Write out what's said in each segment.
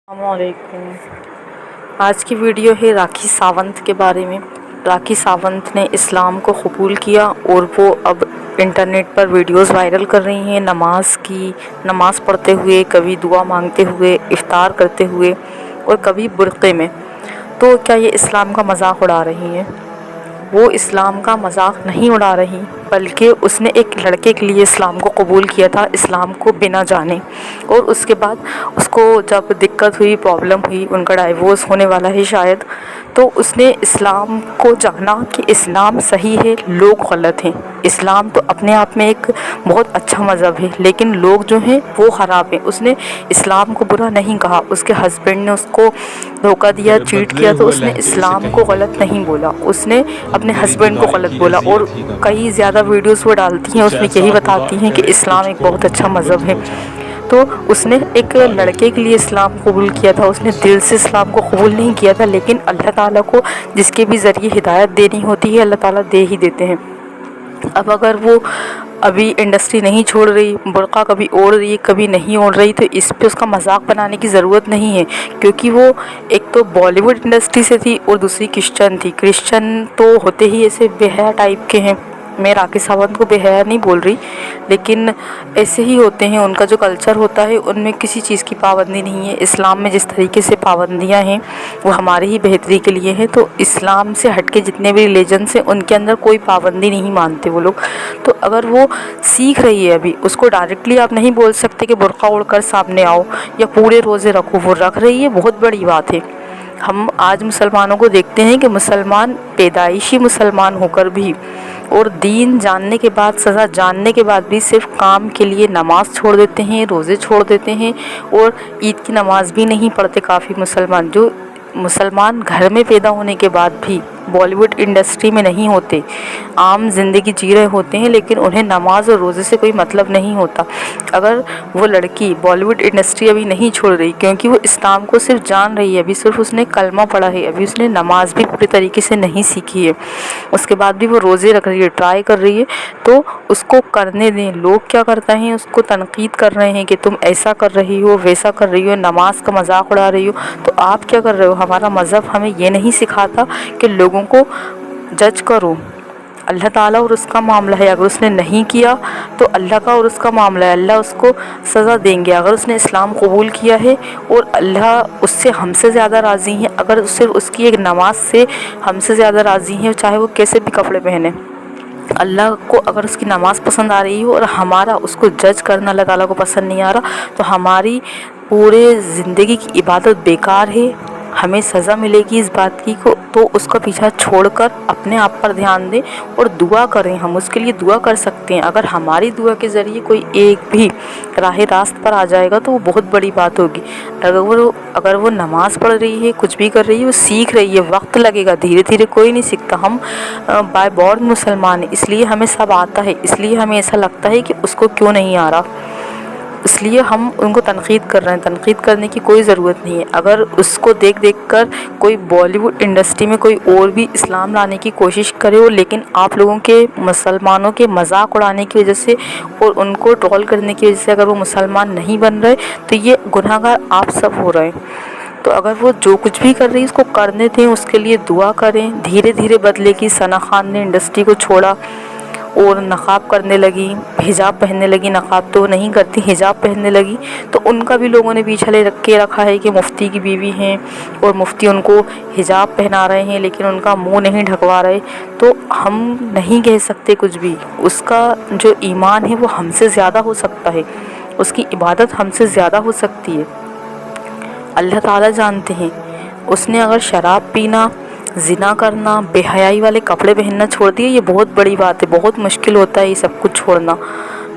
السلام علیکم۔ آج کی ویڈیو ہے راکھی ساونت کے بارے میں۔ راکھی ساونت نے اسلام کو قبول کیا اور وہ اب انٹرنیٹ پر ویڈیوز وائرل کر رہی ہیں نماز پڑھتے ہوئے، کبھی دعا مانگتے ہوئے، افطار کرتے ہوئے اور کبھی برقعے میں۔ تو کیا یہ اسلام کا مذاق اڑا رہی ہیں؟ وہ اسلام کا مذاق نہیں اڑا رہی، بلکہ اس نے ایک لڑکے کے لیے اسلام کو قبول کیا تھا، اسلام کو بنا جانے، اور اس کے بعد اس کو جب دقت ہوئی، پرابلم ہوئی، ان کا ڈائیورس ہونے والا ہے شاید، تو اس نے اسلام کو جانا کہ اسلام صحیح ہے، لوگ غلط ہیں۔ اسلام تو اپنے آپ میں ایک بہت اچھا مذہب ہے، لیکن لوگ جو ہیں وہ خراب ہیں۔ اس نے اسلام کو برا نہیں کہا، اس کے ہسبینڈ نے اس کو دھوکہ دیا، چیٹ کیا، تو اس نے اسلام کو غلط نہیں بولا، اس نے اپنے ہسبینڈ کو غلط بولا۔ اور کئی زیادہ ویڈیوز وہ ڈالتی ہیں، اس میں یہی بتاتی ہیں کہ اسلام ایک بہت اچھا مذہب ہے۔ تو اس نے ایک لڑکے کے لیے اسلام قبول کیا تھا، اس نے دل سے اسلام کو قبول نہیں کیا تھا، لیکن اللہ تعالیٰ کو جس کے بھی ذریعے ہدایت دینی ہوتی ہے، اللہ تعالیٰ دے ہی دیتے ہیں۔ اب اگر وہ ابھی انڈسٹری نہیں چھوڑ رہی، برقع کبھی اوڑھ رہی ہے، کبھی نہیں اوڑھ رہی، تو اس پہ اس کا مذاق بنانے کی ضرورت نہیں ہے، کیونکہ وہ ایک تو بالی ووڈ انڈسٹری سے تھی اور دوسری کرسچن تھی۔ کرسچن تو ہوتے ہی ایسے بے حیا ٹائپ کے ہیں، میں راکھی ساونت کو بے حیا نہیں بول رہی، لیکن ایسے ہی ہوتے ہیں، ان کا جو کلچر ہوتا ہے ان میں کسی چیز کی پابندی نہیں ہے۔ اسلام میں جس طریقے سے پابندیاں ہیں وہ ہمارے ہی بہتری کے لیے ہیں، تو اسلام سے ہٹ کے جتنے بھی ریلیجنس ہیں ان کے اندر کوئی پابندی نہیں مانتے وہ لوگ۔ تو اگر وہ سیکھ رہی ہے ابھی، اس کو ڈائریکٹلی آپ نہیں بول سکتے کہ برقع اوڑھ کر سامنے آؤ یا پورے روزے رکھو، وہ رکھ رہی ہے، بہت بڑی بات ہے۔ ہم آج مسلمانوں کو دیکھتے ہیں کہ مسلمان پیدائشی مسلمان ہو کر بھی اور دین جاننے کے بعد، سزا جاننے کے بعد بھی صرف کام کے لیے نماز چھوڑ دیتے ہیں، روزے چھوڑ دیتے ہیں، اور عید کی نماز بھی نہیں پڑھتے کافی مسلمان۔ جو مسلمان گھر میں پیدا ہونے کے بعد بھی بالی ووڈ انڈسٹری میں نہیں ہوتے، عام زندگی جی رہے ہوتے ہیں، لیکن انہیں نماز اور روزے سے کوئی مطلب نہیں ہوتا۔ اگر وہ لڑکی بالی ووڈ انڈسٹری ابھی نہیں چھوڑ رہی، کیونکہ وہ اسلام کو صرف جان رہی ہے، ابھی صرف اس نے کلمہ پڑھا ہے، ابھی اس نے نماز بھی پوری طریقے سے نہیں سیکھی ہے، اس کے بعد بھی وہ روزے رکھ رہی ہے، ٹرائی کر رہی ہے، تو اس کو کرنے دیں۔ لوگ کیا کرتے ہیں، اس کو تنقید کر رہے ہیں کہ تم ایسا کر رہی ہو، ویسا کر رہی ہو، نماز کا مذاق اڑا رہی ہو، تو آپ کیا کر رہے ہو؟ ہمارا مذہب ہمیں یہ نہیں سکھاتا کہ لوگوں کو جج کرو۔ اللہ تعالیٰ اور اس کا معاملہ ہے، اگر اس نے نہیں کیا تو اللہ کا اور اس کا معاملہ ہے، اللہ اس کو سزا دیں گے۔ اگر اس نے اسلام قبول کیا ہے اور اللہ اس سے ہم سے زیادہ راضی ہیں، اگر صرف اس کی ایک نماز سے ہم سے زیادہ راضی ہیں، چاہے وہ کیسے بھی کپڑے پہنے، اللہ کو اگر اس کی نماز پسند آ رہی ہو اور ہمارا اس کو جج کرنا اللہ تعالیٰ کو پسند نہیں آ رہا، تو ہماری پورے زندگی کی عبادت بیکار ہے، ہمیں سزا ملے گی اس بات کی کو۔ تو اس کا پیچھا چھوڑ کر اپنے آپ پر دھیان دیں اور دعا کریں۔ ہم اس کے لیے دعا کر سکتے ہیں، اگر ہماری دعا کے ذریعے کوئی ایک بھی راہ راست پر آ جائے گا تو وہ بہت بڑی بات ہوگی۔ اگر وہ نماز پڑھ رہی ہے، کچھ بھی کر رہی ہے، وہ سیکھ رہی ہے، وقت لگے گا، دھیرے دھیرے کوئی نہیں سیکھتا۔ ہم بائی بورن مسلمان ہیں، اس لیے ہمیں سب آتا ہے، اس لیے ہمیں ایسا لگتا ہے کہ اس کو کیوں نہیں آ رہا، اس لیے ہم ان کو تنقید کر رہے ہیں۔ تنقید کرنے کی کوئی ضرورت نہیں ہے۔ اگر اس کو دیکھ دیکھ کر کوئی بالی ووڈ انڈسٹری میں کوئی اور بھی اسلام لانے کی کوشش کرے ہو، لیکن آپ لوگوں کے مسلمانوں کے مذاق اڑانے کی وجہ سے اور ان کو ٹرول کرنے کی وجہ سے اگر وہ مسلمان نہیں بن رہے، تو یہ گناہ گار آپ سب ہو رہے ہیں۔ تو اگر وہ جو کچھ بھی کر رہی ہے اس کو کرنے دیں، اس کے لیے دعا کریں، دھیرے دھیرے بدلے گی۔ ثنا خان نے انڈسٹری کو چھوڑا اور نقاب کرنے لگی، حجاب پہننے لگی، نقاب تو نہیں کرتی، حجاب پہننے لگی، تو ان کا بھی لوگوں نے پیچھے لے کے رکھا ہے کہ مفتی کی بیوی ہیں اور مفتی ان کو حجاب پہنا رہے ہیں، لیکن ان کا منہ نہیں ڈھکوا رہے۔ تو ہم نہیں کہہ سکتے کچھ بھی، اس کا جو ایمان ہے وہ ہم سے زیادہ ہو سکتا ہے، اس کی عبادت ہم سے زیادہ ہو سکتی ہے، اللہ تعالیٰ جانتے ہیں۔ اس نے اگر شراب پینا، زنا کرنا، بے حیائی والے کپڑے پہننا چھوڑ دیے، یہ بہت بڑی بات ہے، بہت مشکل ہوتا ہے یہ سب کچھ چھوڑنا،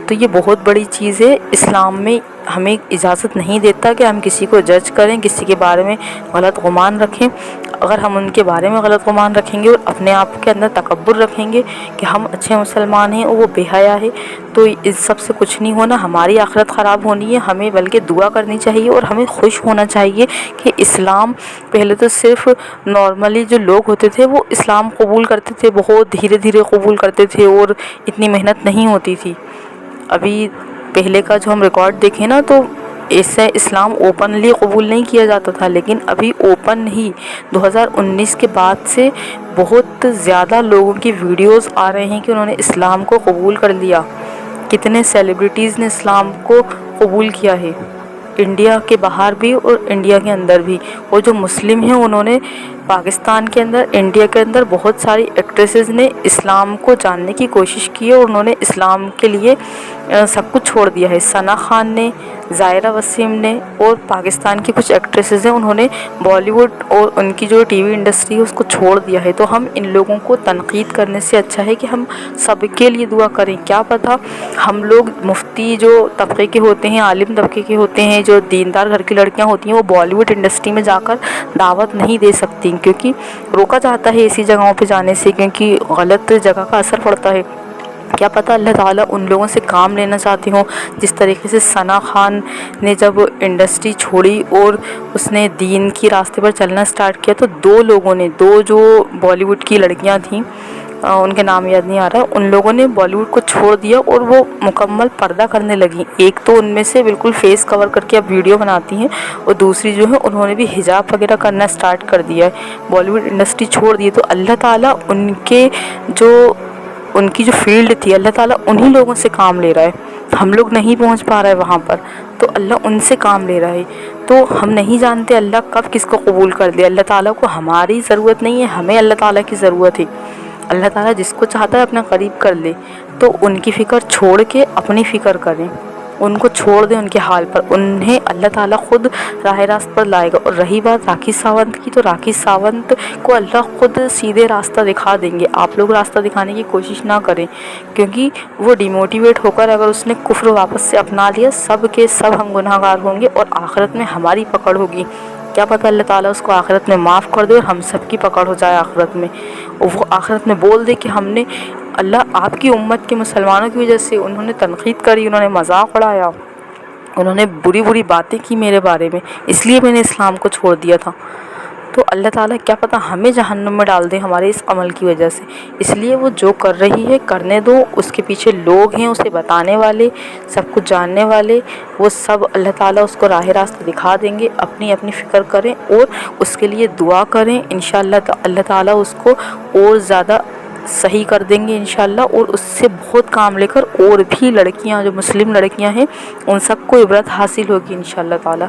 تو یہ بہت بڑی چیز ہے۔ اسلام میں ہمیں اجازت نہیں دیتا کہ ہم کسی کو جج کریں، کسی کے بارے میں غلط گمان رکھیں۔ اگر ہم ان کے بارے میں غلط گمان رکھیں گے اور اپنے آپ کے اندر تکبر رکھیں گے کہ ہم اچھے مسلمان ہیں اور وہ بے حیا ہے، تو اس سب سے کچھ نہیں ہونا، ہماری آخرت خراب ہونی ہے۔ ہمیں بلکہ دعا کرنی چاہیے اور ہمیں خوش ہونا چاہیے کہ اسلام پہلے تو صرف نارملی جو لوگ ہوتے تھے وہ اسلام قبول کرتے تھے، بہت دھیرے دھیرے قبول کرتے تھے اور اتنی محنت نہیں ہوتی تھی۔ ابھی پہلے کا جو ہم ریکارڈ دیکھیں نا، تو اسے اسلام اوپنلی قبول نہیں کیا جاتا تھا، لیکن ابھی اوپن ہی 2019 کے بعد سے بہت زیادہ لوگوں کی ویڈیوز آ رہے ہیں کہ انہوں نے اسلام کو قبول کر لیا۔ کتنے سیلیبریٹیز نے اسلام کو قبول کیا ہے، انڈیا کے باہر بھی اور انڈیا کے اندر بھی۔ اور جو مسلم ہیں انہوں نے پاکستان کے اندر، انڈیا کے اندر بہت ساری ایکٹریسز نے اسلام کو جاننے کی کوشش کی ہے اور انہوں نے اسلام کے لیے سب کچھ چھوڑ دیا ہے۔ ثنا خان نے، زائرہ وسیم نے اور پاکستان کی کچھ ایکٹریسز ہیں، انہوں نے بالی ووڈ اور ان کی جو ٹی وی انڈسٹری ہے اس کو چھوڑ دیا ہے۔ تو ہم ان لوگوں کو تنقید کرنے سے اچھا ہے کہ ہم سب کے لیے دعا کریں۔ کیا پتہ ہم لوگ مفتی جو طبقے کے ہوتے ہیں، عالم طبقے کے ہوتے ہیں، جو دیندار گھر کی لڑکیاں ہوتی ہیں، وہ بالی ووڈ انڈسٹری میں جا کر دعوت نہیں دے سکتی، کیونکہ روکا جاتا ہے ایسی جگہوں پہ جانے سے، کیونکہ غلط جگہ کا اثر پڑتا ہے۔ کیا پتہ اللہ تعالیٰ ان لوگوں سے کام لینا چاہتے ہوں، جس طریقے سے ثنا خان نے جب انڈسٹری چھوڑی اور اس نے دین کی راستے پر چلنا سٹارٹ کیا، تو دو لوگوں نے، دو جو بالی ووڈ کی لڑکیاں تھیں، ان کے نام یاد نہیں آ رہا، ان لوگوں نے بالی ووڈ کو چھوڑ دیا اور وہ مکمل پردہ کرنے لگیں۔ ایک تو ان میں سے بالکل فیس کور کر کے اب ویڈیو بناتی ہیں، اور دوسری جو ہے انہوں نے بھی حجاب وغیرہ کرنا سٹارٹ کر دیا ہے، بالی ووڈ انڈسٹری چھوڑ دی ہے۔ تو اللہ تعالیٰ ان کی جو فیلڈ تھی، اللہ تعالیٰ انہی لوگوں سے کام لے رہا ہے، ہم لوگ نہیں پہنچ پا رہا ہے وہاں پر، تو اللہ ان سے کام لے رہا ہے۔ تو ہم نہیں جانتے اللہ کب کس کو قبول کر دے۔ اللہ تعالیٰ کو ہماری ضرورت نہیں ہے، ہمیں اللہ تعالیٰ کی ضرورت ہے۔ اللہ تعالیٰ جس کو چاہتا ہے اپنا قریب کر لے، تو ان کی فکر چھوڑ کے اپنی فکر کریں، ان کو چھوڑ دیں ان کے حال پر، انہیں اللہ تعالیٰ خود راہ راست پر لائے گا۔ اور رہی بات راکھی ساونت کی، تو راکھی ساونت کو اللہ خود سیدھے راستہ دکھا دیں گے۔ آپ لوگ راستہ دکھانے کی کوشش نہ کریں، کیونکہ وہ ڈیموٹیویٹ ہو کر اگر اس نے کفر واپس سے اپنا لیا، سب کے سب ہم گناہ گار ہوں گے اور آخرت میں ہماری پکڑ ہوگی۔ کیا پتہ اللہ تعالیٰ اس کو آخرت میں معاف کر دے اور ہم سب کی پکڑ ہو جائے آخرت میں، اور وہ آخرت میں بول دے کہ ہم نے، اللہ آپ کی امت کے مسلمانوں کی وجہ سے انہوں نے تنقید کری، انہوں نے مذاق اڑایا، انہوں نے بری بری باتیں کی میرے بارے میں، اس لیے میں نے اسلام کو چھوڑ دیا تھا۔ تو اللہ تعالیٰ کیا پتہ ہمیں جہنم میں ڈال دے ہمارے اس عمل کی وجہ سے۔ اس لیے وہ جو کر رہی ہے کرنے دو، اس کے پیچھے لوگ ہیں اسے بتانے والے، سب کچھ جاننے والے، وہ سب اللہ تعالیٰ اس کو راہ راست دکھا دیں گے۔ اپنی اپنی فکر کریں اور اس کے لیے دعا کریں، انشاءاللہ اللہ تعالیٰ اس کو اور زیادہ صحیح کر دیں گے انشاءاللہ، اور اس سے بہت کام لے کر اور بھی لڑکیاں جو مسلم لڑکیاں ہیں ان سب کو عبرت حاصل ہوگی انشاءاللہ تعالیٰ۔